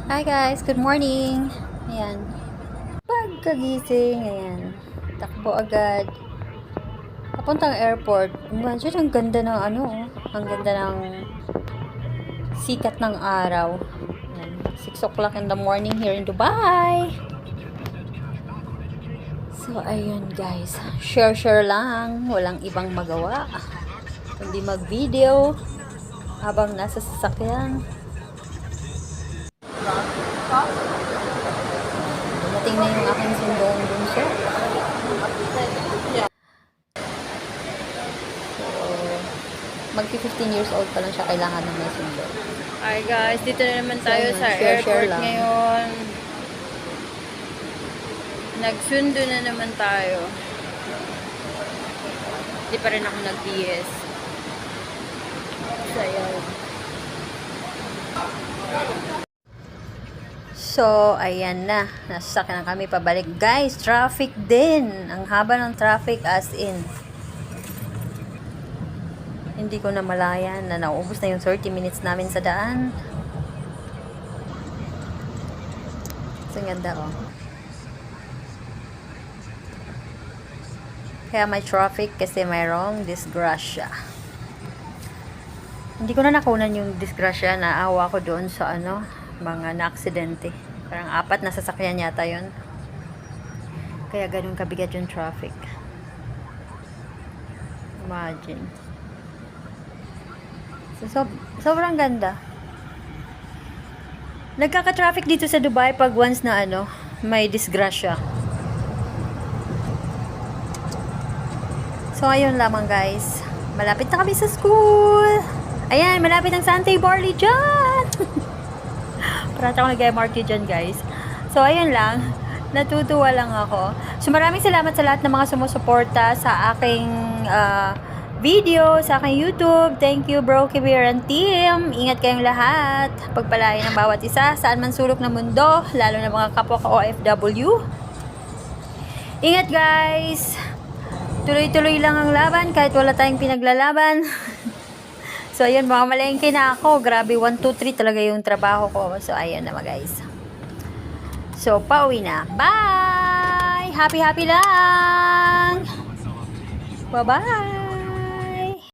Hi guys, good morning. Ayan. Pagkagising, ayan. Takbo agad. Papuntang airport. Imagine, ang ganda ng ang ganda ng sikat ng araw. Ayan. 6 o'clock in the morning here in Dubai. So, ayun guys. Share lang. Walang ibang magawa. Kundi mag-video habang nasa sasakyan. Dumating na yung aking sundong bunso. Magpi-15 years old pa lang siya, kailangan ng may sundo. Hi guys, dito na naman tayo So, sa share airport lang. ngayon. Nagsundo na naman tayo. Hindi pa rin ako nag-DS. So, ayan. So, ayan na. Nasasakyan na kami pabalik. Guys, traffic din. Ang haba ng traffic as in. Hindi ko na malayan na naubos na yung 30 minutes namin sa daan. So, ang ganda oh. Kaya may traffic kasi mayroong disgrasya. Hindi ko na nakunan yung disgrasya. Naawa ko doon sa mga na-aksidente. Parang 4 na sasakyan yata yun. Kaya ganun kabigat yung traffic. Imagine. So, sobrang ganda. Nagkaka-traffic dito sa Dubai pag once na may disgrasya. So, ayun lamang guys. Malapit na kami sa school. Ayan, malapit ang Santay Barley dyan. Parata ako nag-MRT dyan guys. So, ayun lang. Natutuwa lang ako. So, maraming salamat sa lahat ng mga sumusuporta sa aking video, sa aking YouTube. Thank you, Bro Kibir and team. Ingat kayong lahat. Pagpalain ng bawat isa, saan man sulok ng mundo, lalo na mga kapwa ka OFW. Ingat guys. Tuloy-tuloy lang ang laban kahit wala tayong pinaglalaban. So, ayun, mga malengke na ako. Grabe, 1, 2, 3 talaga yung trabaho ko. So, ayun naman guys. So, pauwi na. Bye! Happy lang! Bye-bye!